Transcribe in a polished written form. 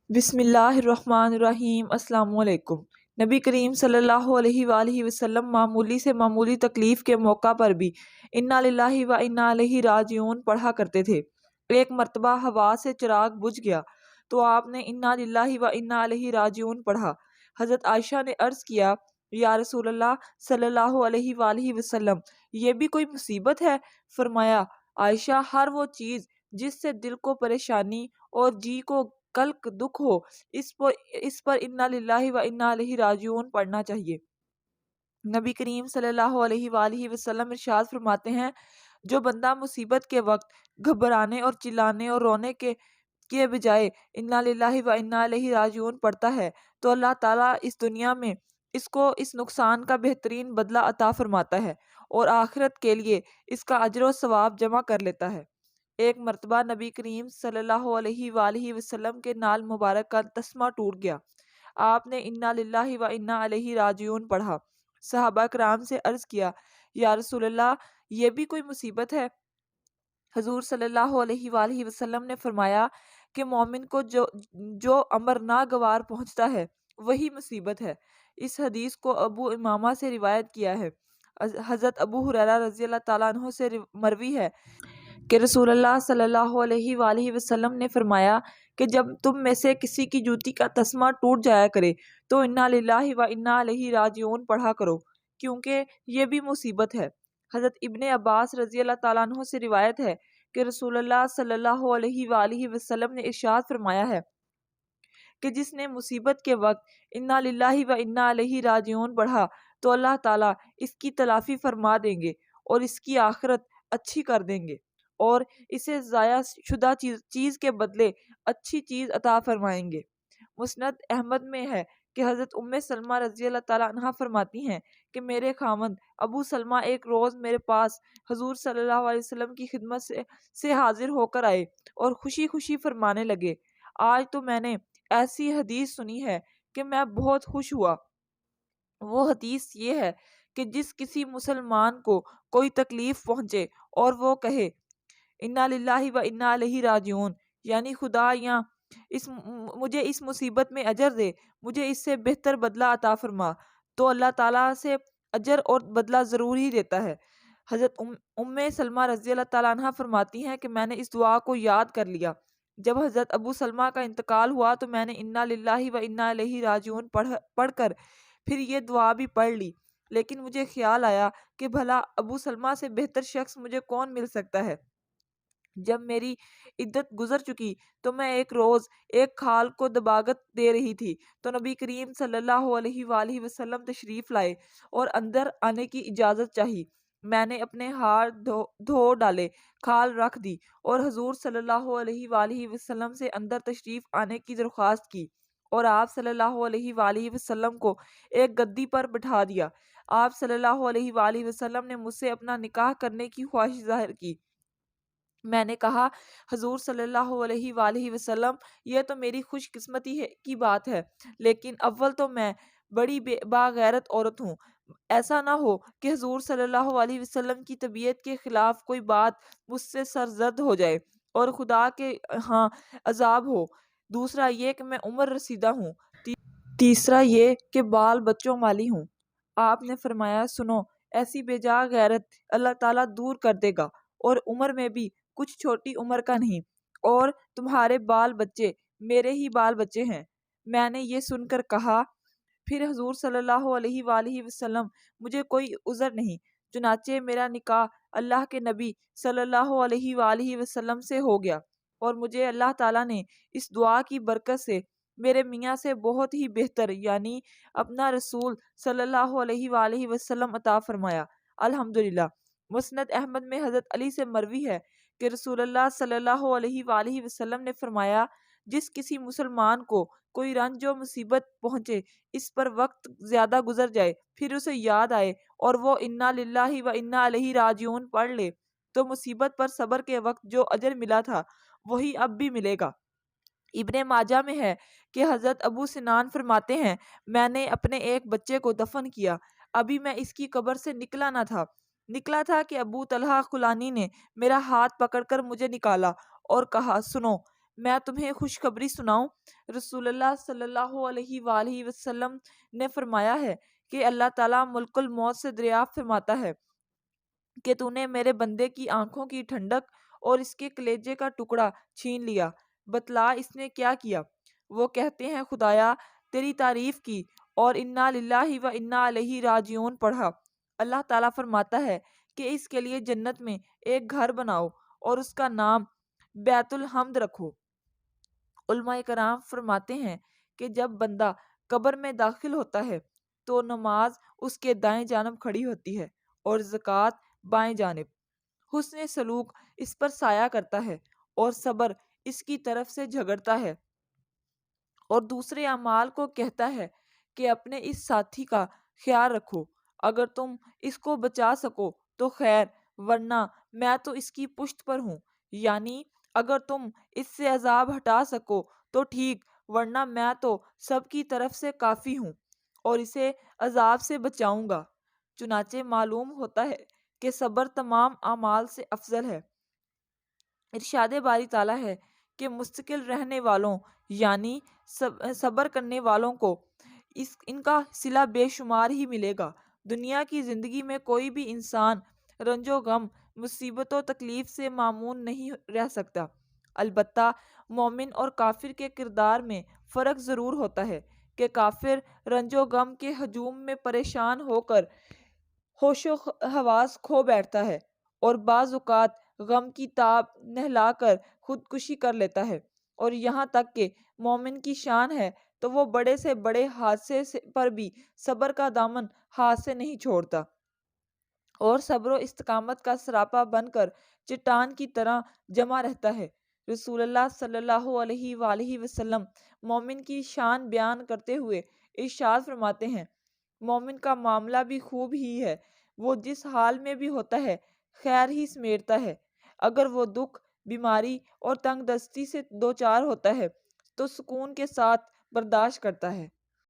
بسم اللہ الرحمن الرحیم۔ السلام علیکم۔ نبی کریم صلی اللہ علیہ وآلہ وسلم معمولی سے معمولی تکلیف کے موقع پر بھی انا للہ و انا الیہ راجعون پڑھا کرتے تھے۔ ایک مرتبہ ہوا سے چراغ بجھ گیا تو آپ نے انا للہ و انا الیہ راجعون پڑھا۔ حضرت عائشہ نے عرض کیا، یا رسول اللہ صلی اللہ علیہ وآلہ وسلم، یہ بھی کوئی مصیبت ہے؟ فرمایا، عائشہ، ہر وہ چیز جس سے دل کو پریشانی اور جی کو کلک دکھ ہو، اس پر انا للہ و انا الیہ راجعون پڑھنا چاہیے۔ نبی کریم صلی اللہ علیہ وآلہ وسلم ارشاد فرماتے ہیں، جو بندہ مصیبت کے وقت گھبرانے اور چلانے اور رونے کے بجائے انا للہ و انا الیہ راجعون پڑھتا ہے تو اللہ تعالیٰ اس دنیا میں اس کو اس نقصان کا بہترین بدلہ عطا فرماتا ہے اور آخرت کے لیے اس کا اجر و ثواب جمع کر لیتا ہے۔ ایک مرتبہ نبی کریم صلی اللہ علیہ وآلہ وسلم کے نال مبارک کا تسمہ ٹوٹ گیا۔ آپ نے انا للہ و انا الیہ راجعون پڑھا۔ صحابہ کرام سے عرض کیا، یا رسول اللہ، یہ بھی کوئی مصیبت ہے؟ حضور صلی اللہ علیہ وآلہ وسلم نے فرمایا کہ مومن کو جو امر ناگوار پہنچتا ہے وہی مصیبت ہے۔ اس حدیث کو ابو امامہ سے روایت کیا ہے۔ حضرت ابو ہریرہ رضی اللہ تعالیٰ عنہ سے مروی ہے کہ رسول اللہ صلی اللہ علیہ وآلہ وسلم نے فرمایا کہ جب تم میں سے کسی کی جوتی کا تسمہ ٹوٹ جایا کرے تو انا للہ و انا الیہ راجعون پڑھا کرو، کیونکہ یہ بھی مصیبت ہے۔ حضرت ابن عباس رضی اللہ تعالیٰ عنہ سے روایت ہے کہ رسول اللہ صلی اللہ علیہ وآلہ وسلم نے ارشاد فرمایا ہے کہ جس نے مصیبت کے وقت انا للہ و انا الیہ راجعون پڑھا تو اللہ تعالیٰ اس کی تلافی فرما دیں گے اور اس کی آخرت اچھی کر دیں گے اور اسے ضائع شدہ چیز کے بدلے اچھی چیز عطا فرمائیں گے۔ مسند احمد میں ہے کہ حضرت ام سلمہ رضی اللہ تعالیٰ عنہا فرماتی ہیں کہ میرے خاوند ابو سلمہ ایک روز میرے پاس حضور صلی اللہ علیہ وسلم کی خدمت سے حاضر ہو کر آئے اور خوشی خوشی فرمانے لگے، آج تو میں نے ایسی حدیث سنی ہے کہ میں بہت خوش ہوا۔ وہ حدیث یہ ہے کہ جس کسی مسلمان کو کوئی تکلیف پہنچے اور وہ کہے انا للہ و انا الیہ راجعون، یعنی خدا یا مجھے اس مصیبت میں اجر دے، مجھے اس سے بہتر بدلہ عطا فرما، تو اللہ تعالیٰ سے اجر اور بدلہ ضرور ہی دیتا ہے۔ حضرت ام سلمہ رضی اللہ تعالیٰ عنہ فرماتی ہیں کہ میں نے اس دعا کو یاد کر لیا۔ جب حضرت ابو سلمہ کا انتقال ہوا تو میں نے انا للہ و انا الیہ راجعون پڑھ کر پھر یہ دعا بھی پڑھ لی، لیکن مجھے خیال آیا کہ بھلا ابو سلمہ سے بہتر شخص مجھے کون مل سکتا ہے۔ جب میری عدت گزر چکی تو میں ایک روز ایک کھال کو دباغت دے رہی تھی تو نبی کریم صلی اللہ علیہ وآلہ وسلم تشریف لائے اور اندر آنے کی اجازت چاہی۔ میں نے اپنے ہاتھ دھو ڈالے، کھال رکھ دی اور حضور صلی اللہ علیہ وآلہ وسلم سے اندر تشریف آنے کی درخواست کی اور آپ صلی اللہ علیہ وآلہ وسلم کو ایک گدی پر بٹھا دیا۔ آپ صلی اللہ علیہ وآلہ وسلم نے مجھ سے اپنا نکاح کرنے کی خواہش ظاہر کی۔ میں نے کہا، حضور صلی اللہ علیہ وآلہ وسلم، یہ تو میری خوش قسمتی کی بات ہے، لیکن اول تو میں بڑی باغیرت عورت ہوں، ایسا نہ ہو کہ حضور صلی اللہ علیہ وسلم کی طبیعت کے خلاف کوئی بات مجھ سے سرزد ہو جائے اور خدا کے ہاں عذاب ہو۔ دوسرا یہ کہ میں عمر رسیدہ ہوں۔ تیسرا یہ کہ بال بچوں والی ہوں۔ آپ نے فرمایا، سنو، ایسی بے جا غیرت اللہ تعالیٰ دور کر دے گا اور عمر میں بھی کچھ چھوٹی عمر کا نہیں، اور تمہارے بال بچے میرے ہی بال بچے ہیں۔ میں نے یہ سن کر کہا، پھر حضور صلی اللہ علیہ وآلہ وسلم، مجھے کوئی عذر نہیں، چنانچہ میرا نکاح اللہ کے نبی صلی اللہ علیہ وآلہ وسلم سے ہو گیا اور مجھے اللہ تعالیٰ نے اس دعا کی برکت سے میرے میاں سے بہت ہی بہتر، یعنی اپنا رسول صلی اللہ علیہ وآلہ وسلم عطا فرمایا، الحمدللہ۔ مسند احمد میں حضرت علی سے مروی ہے کہ رسول اللہ صلی اللہ علیہ وآلہ وسلم نے فرمایا، جس کسی مسلمان کو کوئی رنج و مصیبت پہنچے، اس پر وقت زیادہ گزر جائے، پھر اسے یاد آئے اور وہ انا للہ و انا الیہ راجعون پڑھ لے تو مصیبت پر صبر کے وقت جو اجر ملا تھا وہی اب بھی ملے گا۔ ابن ماجہ میں ہے کہ حضرت ابو سنان فرماتے ہیں، میں نے اپنے ایک بچے کو دفن کیا، ابھی میں اس کی قبر سے نکلا تھا کہ ابو طلحہ خولانی نے میرا ہاتھ پکڑ کر مجھے نکالا اور کہا، سنو، میں تمہیں خوشخبری سناؤں؟ رسول اللہ صلی اللہ علیہ وآلہ وسلم نے فرمایا ہے کہ اللہ تعالیٰ ملک الموت سے دریافت فرماتا ہے کہ تو نے میرے بندے کی آنکھوں کی ٹھنڈک اور اس کے کلیجے کا ٹکڑا چھین لیا، بتلا اس نے کیا کیا؟ وہ کہتے ہیں خدایا تیری تعریف کی اور انا للہ و انا الیہ راجعون پڑھا۔ اللہ تعالیٰ فرماتا ہے کہ اس کے لیے جنت میں ایک گھر بناؤ اور اس کا نام بیت الحمد رکھو۔ علماء کرام فرماتے ہیں کہ جب بندہ قبر میں داخل ہوتا ہے تو نماز اس کے دائیں جانب کھڑی ہوتی ہے اور زکوٰۃ بائیں جانب، حسن سلوک اس پر سایہ کرتا ہے اور صبر اس کی طرف سے جھگڑتا ہے اور دوسرے اعمال کو کہتا ہے کہ اپنے اس ساتھی کا خیال رکھو، اگر تم اس کو بچا سکو تو خیر، ورنہ میں تو اس کی پشت پر ہوں، یعنی اگر تم اس سے عذاب ہٹا سکو تو ٹھیک، ورنہ میں تو سب کی طرف سے کافی ہوں اور اسے عذاب سے بچاؤں گا۔ چنانچہ معلوم ہوتا ہے کہ صبر تمام اعمال سے افضل ہے۔ ارشاد باری تعالیٰ ہے کہ مستقل رہنے والوں یعنی صبر کرنے والوں کو ان کا صلہ بے شمار ہی ملے گا۔ دنیا کی زندگی میں کوئی بھی انسان رنج و غم، مصیبت و تکلیف سے معمون نہیں رہ سکتا۔ البتہ مومن اور کافر کے کردار میں فرق ضرور ہوتا ہے کہ کافر رنج و غم کے ہجوم میں پریشان ہو کر ہوش و حواس کھو بیٹھتا ہے اور بعض اوقات غم کی تاب نہلا کر خودکشی کر لیتا ہے، اور یہاں تک کہ مومن کی شان ہے تو وہ بڑے سے بڑے حادثے پر بھی صبر کا دامن ہاتھ سے نہیں چھوڑتا اور صبر و استقامت کا سراپا بن کر چٹان کی طرح جمع رہتا ہے۔ رسول اللہ صلی اللہ علیہ وآلہ وسلم مومن کی شان بیان کرتے ہوئے ارشاد فرماتے ہیں، مومن کا معاملہ بھی خوب ہی ہے، وہ جس حال میں بھی ہوتا ہے خیر ہی سمیٹتا ہے۔ اگر وہ دکھ، بیماری اور تنگ دستی سے دوچار ہوتا ہے تو سکون کے ساتھ برداشت کرتا ہے،